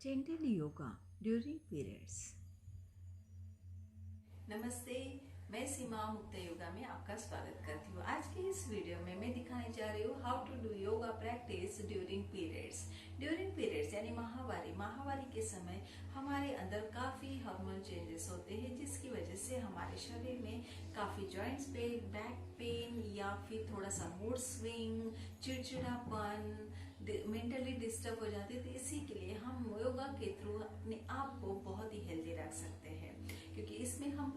Gentle yoga during periods. नमस्ते। मैं सीमा मुक्त योगा में आपका स्वागत करती हूँ। आज के इस वीडियो में मैं दिखाने जा रही हूँ how to do yoga practice during periods यानी माहवारी के समय हमारे अंदर काफी हार्मोनल चेंजेस होते हैं, जिसकी वजह से हमारे शरीर में काफी जॉइंट्स पे बैक पेन या फिर थोड़ा सा मूड स्विंग, चिड़चिड़ापन, मेंटली डिस्टर्ब हो जाते हैं। तो इसी के लिए हम योगा के थ्रू अपने आप को बहुत ही हेल्दी रख सकते हैं, क्योंकि इसमें हम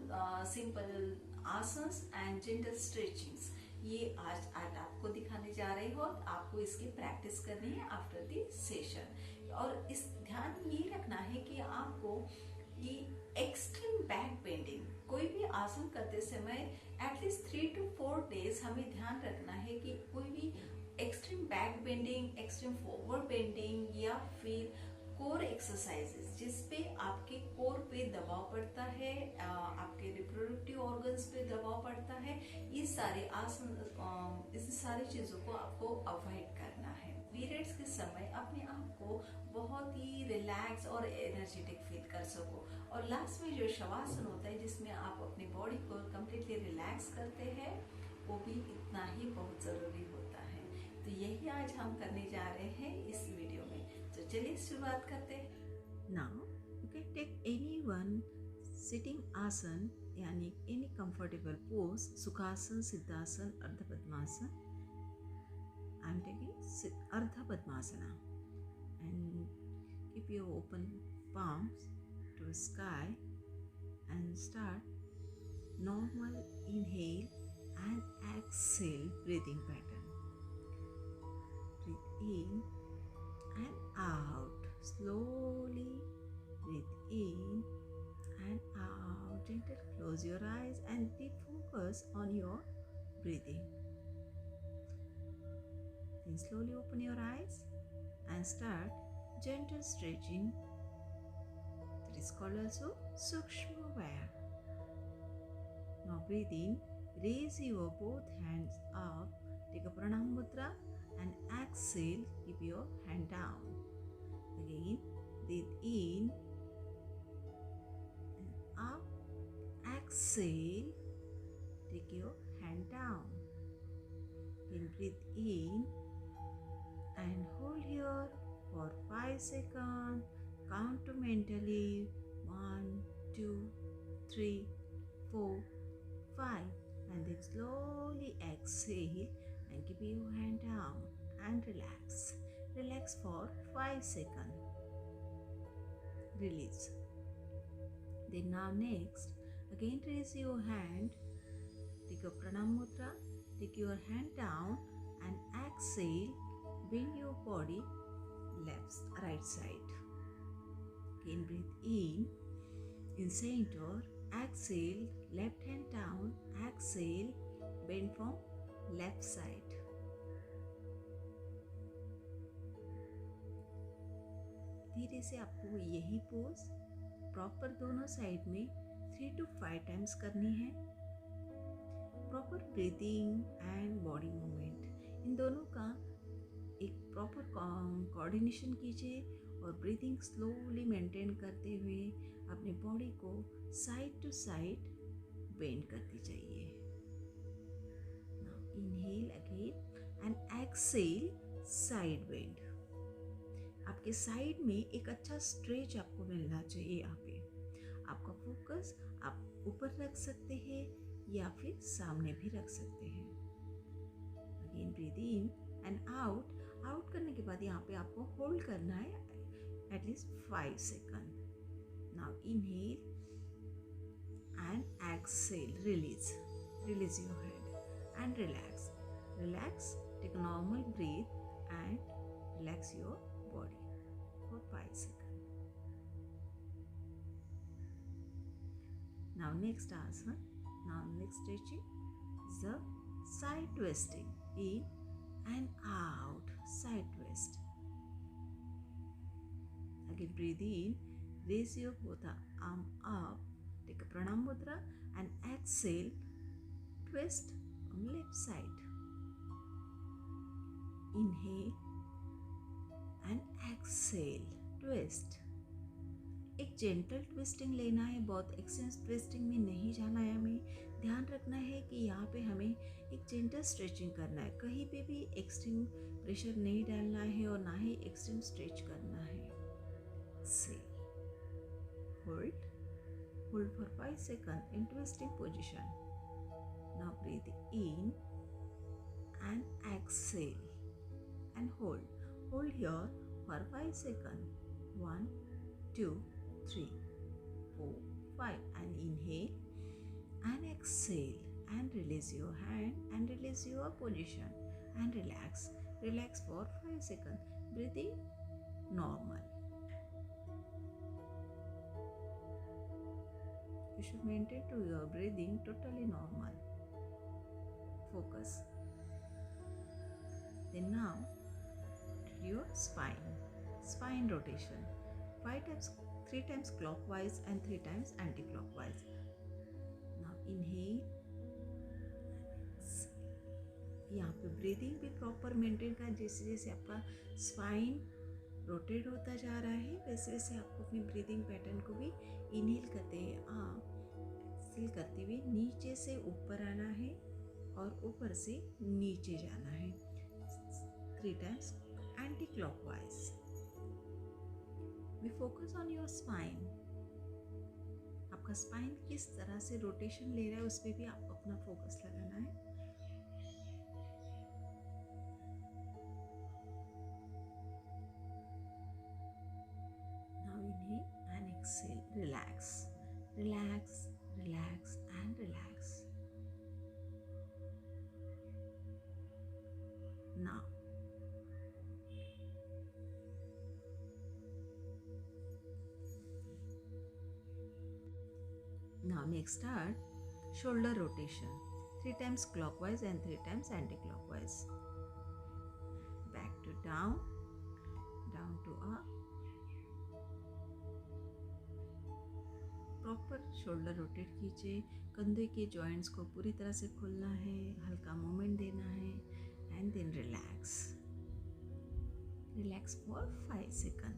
simple asanas and gentle stretchings ये आज आपको दिखाने जा रहे हो। आपको इसकी प्रैक्टिस करनी है आफ्टर द सेशन। और इस ध्यान ये रखना है कि आपको ये एक्सट्रीम बैक बेंडिंग कोई भी आसन करते समय एटलीस्ट 3 to 4 डेज हमें ध्यान रखना है कि कोई भी extreme back bending, extreme forward bending या फिर कोर एक्सरसाइजेस जिसपे आपके कोर पे दबाव पड़ता है, आपके रिप्रोडक्टिव ऑर्गन्स पे दबाव पड़ता है, ये सारे आसन, इस सारी चीजों को आपको अवॉइड करना है। पीरियड्स के समय अपने आप को बहुत ही रिलैक्स और एनर्जेटिक फील कर सको। और लास्ट में जो शवासन होता है जिसमें आप अपनी बॉडी को कम्प्लीटली रिलैक्स करते हैं, वो भी इतना ही बहुत जरूरी होता है। तो यही आज हम करने जा रहे हैं इस वीडियो में। तो चलिए शुरुआत करते हैं। Now you can take any one sitting asan यानी any comfortable pose, Sukhasan, Siddhasan, Ardha Padmasana. I am taking Ardha Padmasana and keep your open palms to the sky and start normal inhale and exhale breathing pattern. Breathe in and out. Slowly breathe in and out. Gentle close your eyes and deep focus on your breathing. Then slowly open your eyes and start gentle stretching. That is called also Sukshma Vaya. Now breathe in. Raise your both hands up. Take a pranam mudra and exhale. Keep your hand down. Again, breathe in and up. Exhale. Take your hand down. Then breathe in and hold here for 5 seconds. Count to mentally 1, 2, 3, 4, 5, and then slowly exhale and keep your hand down and relax. Relax for 5 seconds. Release. Then now next, again raise your hand. Take a pranam mudra. Take your hand down and exhale. Bend your body right side. Again breathe in center. Exhale, left hand down. Exhale, bend from left side. धीरे से आपको यही pose proper दोनों side में 3 to 5 times करनी है। Proper breathing and body movement in दोनों का एक प्रॉपर कोऑर्डिनेशन कीजिए और ब्रीदिंग स्लोली मेंटेन करते हुए अपने बॉडी को साइड टू साइड बेंड करती जाइए। Now inhale again and exhale side bend. आपके साइड में एक अच्छा स्ट्रेच आपको मिलना चाहिए। यहाँ पे आपका फोकस आप ऊपर रख सकते हैं या फिर सामने भी रख सकते हैं। Again breathe in and out. Out करने के बाद यहाँ पे आपको होल्ड करना है एटलीस्ट 5 सेकंड। Now inhale and exhale, release your head and relax, take normal breath and relax your body for 5 seconds. Now next asana, next stretching is the side twisting. In and out, side twist. Again breathe in, raise your both arm up, take a pranam mudra and exhale, twist on left side. Inhale and exhale, twist. एक gentle twisting लेना है, बहुत expanse twisting में नहीं जाना है। हमें ध्यान रखना है कि यहाँ पे हमें एक जेंटल स्ट्रेचिंग करना है, कहीं पे भी एक्सट्रीम प्रेशर नहीं डालना है और ना ही एक्सट्रीम स्ट्रेच करना है। से hold for 5 seconds in twisting position. Now breathe in and exhale and hold here for 5 seconds. 1 2 3 4 5 and inhale and exhale and release your hand and release your position and relax for 5 seconds. Breathing normal. You should maintain to your breathing totally normal. Focus. Then now your spine rotation. 3 times clockwise and 3 times anti-clockwise. Now inhale. यहाँ पे breathing भी proper maintain कर, जैसे जैसे आपका spine rotate होता जा रहा है वैसे वैसे आपको अपनी ब्रीदिंग पैटर्न को भी इनहेल करते एक्सहेल करते हुए नीचे से ऊपर आना है और ऊपर से नीचे जाना है 3 times anti clockwise. We focus on your spine. आपका स्पाइन किस तरह से रोटेशन ले रहा है उस पर भी आपको अपना फोकस लगाना है. Exhale, relax and relax. Now next start shoulder rotation 3 times clockwise and 3 times anti-clockwise. Back to down to up. Proper shoulder rotate कीजिए. कंधे के जॉइंट्स को पूरी तरह से खोलना है, हल्का मूवमेंट देना है and then relax for 5 second.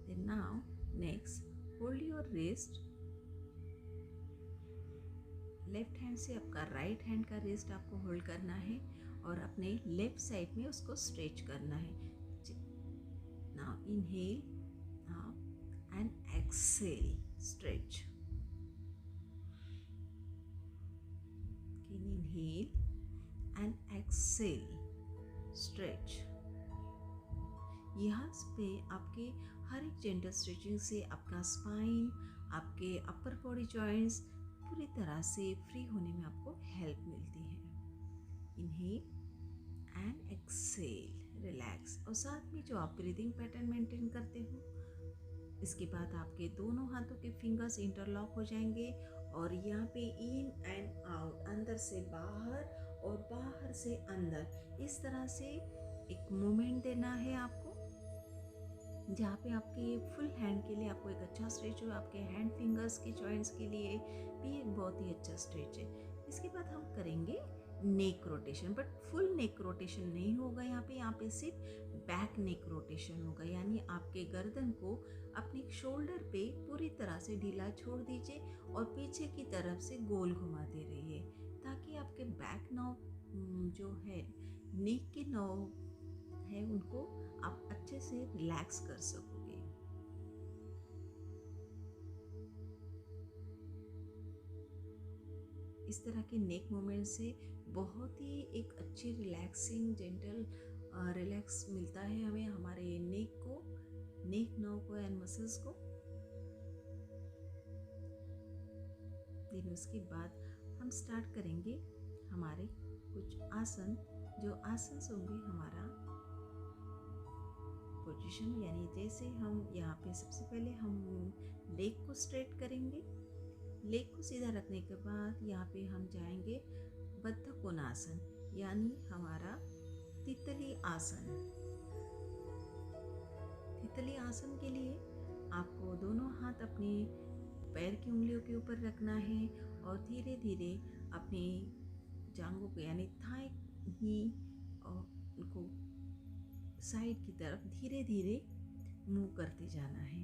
Then now next hold your wrist. Left hand से आपका राइट हैंड का रिस्ट आपको होल्ड करना है और अपने लेफ्ट साइड में उसको स्ट्रेच करना है. Now inhale and exhale, stretch. Inhale and exhale, stretch. यहाँ पे आपके हर एक जेंटल स्ट्रेचिंग से आपका स्पाइन, आपके अपर बॉडी जॉइंट्स पूरी तरह से फ्री होने में आपको हेल्प मिलती है. Inhale and exhale, relax. और साथ में जो आप ब्रीदिंग पैटर्न मेंटेन करते हो, इसके बाद आपके दोनों हाथों के फिंगर्स इंटरलॉक हो जाएंगे और यहाँ पे इन एंड आउट, अंदर से बाहर और बाहर से अंदर, इस तरह से एक मूवमेंट देना है आपको, जहाँ पे आपके फुल हैंड के लिए आपको एक अच्छा स्ट्रेच हो. आपके हैंड फिंगर्स के जॉइंट्स के लिए भी एक बहुत ही अच्छा स्ट्रेच है. इसके बाद हम करेंगे neck rotation, but full neck rotation नहीं होगा. यहाँ पे सिर्फ बैक नेक रोटेशन होगा, यानी आपके गर्दन को अपनी शोल्डर पे पूरी तरह से ढीला छोड़ दीजिए और पीछे की तरफ से गोल घुमाते रहिए, ताकि आपके बैक नर्व जो है, नेक के नर्व है, उनको आप अच्छे से रिलैक्स कर सकोगे. इस तरह के नेक मूवमेंट से बहुत ही एक अच्छी रिलैक्सिंग जेंटल रिलैक्स मिलता है हमें, हमारे नेक नर्व को एंड मसल्स को. फिर उसके बाद हम स्टार्ट करेंगे हमारे कुछ आसन. जो आसन होंगे हमारा पोजीशन, यानी जैसे हम यहाँ पे सबसे पहले हम लेग को स्ट्रेट करेंगे. लेग को सीधा रखने के बाद यहाँ पे हम जाएंगे बद्ध कोणासन, यानी हमारा तितली आसन. तितली आसन के लिए आपको दोनों हाथ अपने पैर की उंगलियों के ऊपर रखना है और धीरे धीरे अपने जांघों को, यानी थाई ही उनको साइड की तरफ धीरे धीरे मूव करते जाना है.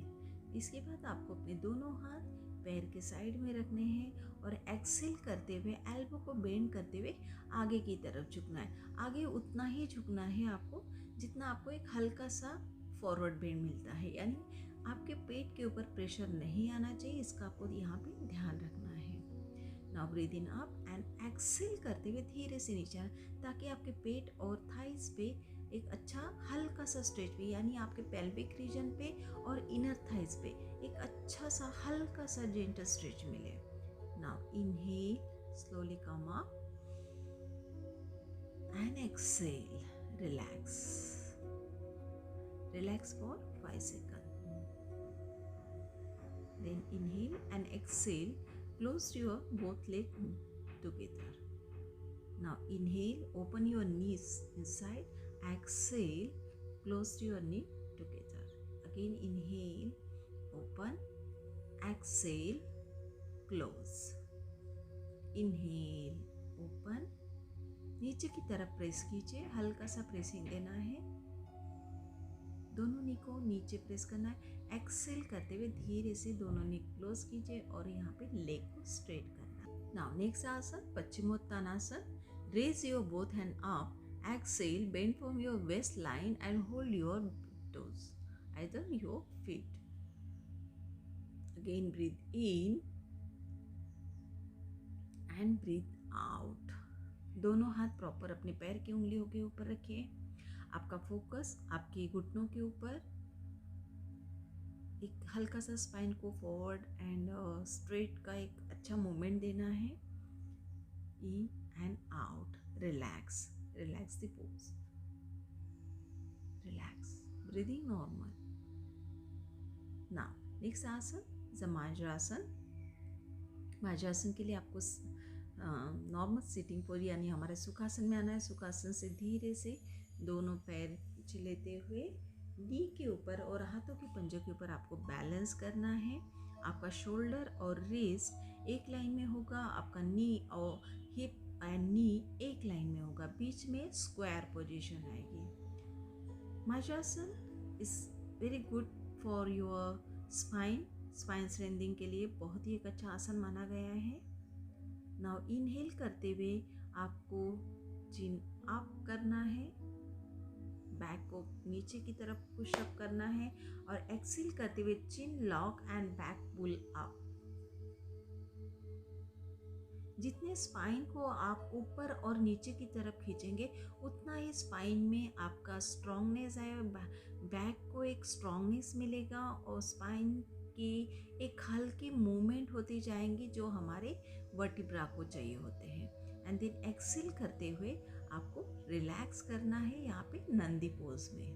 इसके बाद आपको अपने दोनों हाथ पैर के साइड में रखने हैं और एक्सेल करते हुए एल्बो को बेंड करते हुए आगे की तरफ झुकना है। आगे उतना ही झुकना है आपको जितना आपको एक हल्का सा फॉरवर्ड बेंड मिलता है, यानी आपके पेट के ऊपर प्रेशर नहीं आना चाहिए, इसका आपको यहाँ पे ध्यान रखना है। Now breathe in up and exhale करते हुए धीरे से नीचे आना, ताकि आपके पेट और थाइस पे एक अच्छा हल्का सा स्ट्रेच पे, यानी आपके पेल्विक रीजन पे और इनर थाइस पे एक अच्छा सा हल्का सा जेंटल स्ट्रेच मिले। Now inhale, slowly come up and exhale, relax. Relax for 5 seconds. Then inhale and exhale. Close your both legs together. Now inhale, open your knees inside. Exhale, close your knee together. Again inhale, open. Exhale, close. Inhale, open. नीचे की तरफ press कीजिए, हल्का सा pressing देना है, दोनों नी को नीचे प्रेस करना है। एक्सेल करते हुए धीरे से दोनों नी क्लोज कीजिए और यहाँ पे लेग को स्ट्रेट करना है। नाउ नेक्स्ट आसन Paschimottanasana. Raise your both hand up, exhale, bend from your waist line and hold your toes either your feet. Again breathe in and breathe out. दोनों हाथ प्रॉपर अपने पैर की उंगलियों के ऊपर रखिए। आपका फोकस आपके घुटनों के ऊपर, एक हल्का सा स्पाइन को फॉरवर्ड एंड स्ट्रेट का एक अच्छा मूवमेंट देना है। इन and out, relax, relax the pose, relax, breathing normal. Now next आसन जमाजरासन। माजरासन के लिए आपको नॉर्मल सिटिंग पोज यानी हमारे सुखासन में आना है। सुखासन से धीरे से दोनों पैर पीछे लेते हुए नी के ऊपर और हाथों के पंजों के ऊपर आपको बैलेंस करना है। आपका शोल्डर और रिस्ट एक लाइन में होगा, आपका नी और हिप एंड नी एक लाइन में होगा, बीच में स्क्वायर पोजीशन आएगी। माजरासन is very good for your spine strengthening के लिए बहुत ही एक अच्छा आसन माना गया है। नाउ इनहेल करते हुए आपको चिन अप करना है, बैक को नीचे की तरफ पुश अप करना है और एक्सेल करते हुए chin lock and back pull up. जितने स्पाइन को आप ऊपर और नीचे की तरफ खींचेंगे उतना ही स्पाइन में आपका स्ट्रॉन्गनेस आएगा, बैक को एक स्ट्रॉन्गनेस मिलेगा और स्पाइन की एक हल्की मूवमेंट होती जाएंगी जो हमारे वर्टिब्रा को चाहिए होते हैं। एंड देन एक्सेल करते हुए आपको रिलैक्स करना है यहाँ पे नंदी पोज में।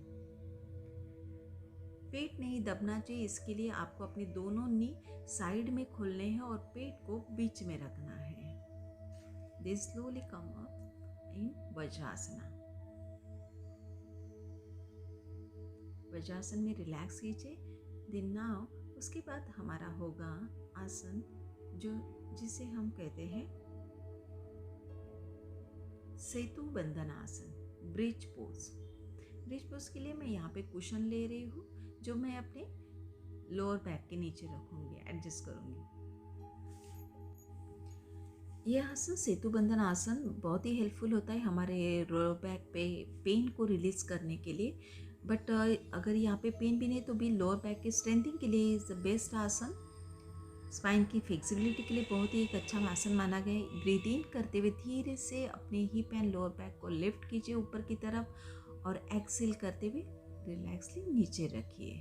पेट नहीं दबना चाहिए, इसके लिए आपको अपने दोनों नी साइड में खोलने हैं और पेट को बीच में रखना है। Then slowly come up in वज्रासना। Vajrasana में रिलैक्स कीजिए। देन नाउ उसके बाद हमारा होगा आसन जिसे हम कहते हैं सेतु बंधन आसन, ब्रिज पोज। ब्रिज पोज के लिए मैं यहाँ पे कुशन ले रही हूँ जो मैं अपने लोअर बैक के नीचे रखूँगी, एडजस्ट करूँगी। यह आसन सेतु बंधन आसन बहुत ही हेल्पफुल होता है हमारे लोअर बैक पे पेन को रिलीज करने के लिए। बट अगर यहाँ पे पेन भी नहीं तो भी लोअर बैक के स्ट्रेंथिंग के लिए इज़ द बेस्ट आसन। स्पाइन की फ्लेक्सिबिलिटी के लिए बहुत ही एक अच्छा आसन माना गया है। ब्रीथ इन करते हुए धीरे से अपने हिप एंड लोअर बैक को लिफ्ट कीजिए ऊपर की तरफ और एक्सेल करते हुए रिलैक्सली नीचे रखिए।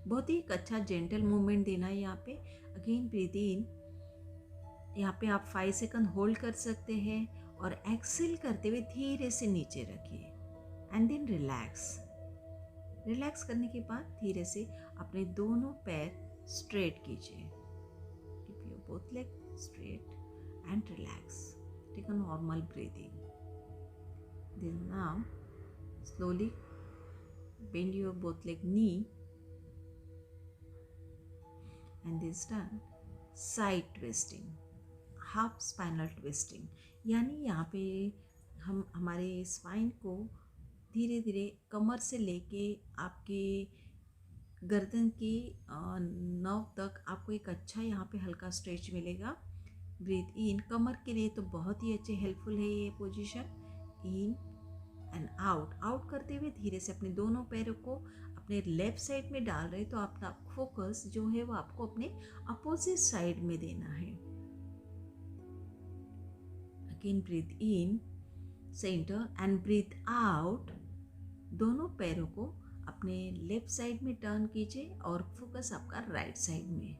बहुत ही एक अच्छा जेंटल मूवमेंट देना है यहाँ पे। अगेन ब्रीथ इन, यहाँ पे आप 5 सेकंड होल्ड कर सकते हैं और एक्सेल करते हुए धीरे से नीचे रखिए एंड देन रिलैक्स। रिलैक्स करने के बाद धीरे से अपने दोनों पैर स्ट्रेट कीजिए। Keep your both leg straight and relax. Take a normal breathing. Then now slowly bend your both leg knee and this done side twisting, half spinal twisting, यानी यहाँ पे हम हमारे स्पाइन को धीरे धीरे कमर से लेके आपके गर्दन की नर्व तक आपको एक अच्छा यहाँ पे हल्का स्ट्रेच मिलेगा। ब्रीथ इन, कमर के लिए तो बहुत ही अच्छे हेल्पफुल है ये position. In and out, out करते हुए धीरे से अपने दोनों पैरों को अपने लेफ्ट साइड में डाल रहे, तो अपना फोकस जो है वो आपको अपने अपोजिट साइड में देना है। Again breathe in centre and breathe out, दोनों पैरों को अपने लेफ्ट साइड में टर्न कीजिए और फोकस आपका राइट साइड में।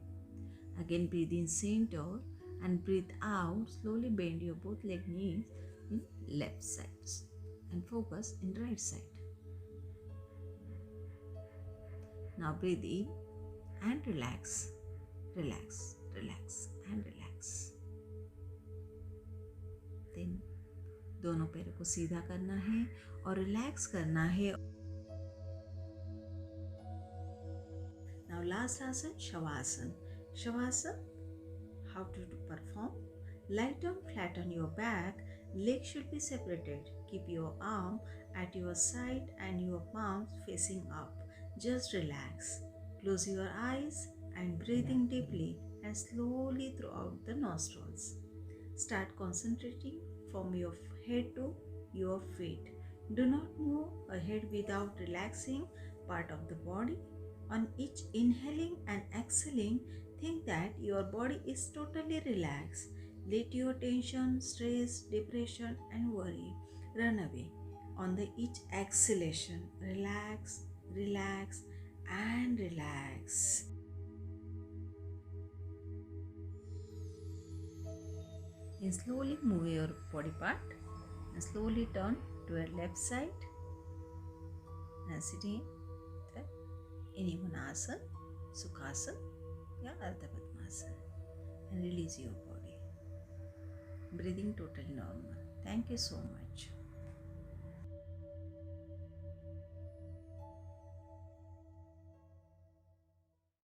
Again breathe in centre and breathe out, slowly bend your both leg knees in left sides and focus in right side. Now breathe in and relax, relax, relax and relax. Then दोनों पैरों को सीधा करना है और relax करना है। Now last asana, Shavasana. Shavasana, how to perform? Lie down, flatten your back, legs should be separated. Keep your arm at your side and your palms facing up. Just relax. Close your eyes and breathing deeply and slowly throughout the nostrils. Start concentrating from your head to your feet. Do not move ahead without relaxing part of the body. On each inhaling and exhaling, think that your body is totally relaxed. Let your tension, stress, depression, and worry run away. On the each exhalation, relax, relax, and relax. And slowly move your body part and slowly turn to your left side and sitting in even asana, sukhasana, या Ardha Padmasana, and release your body. Breathing totally normal. Thank you so much.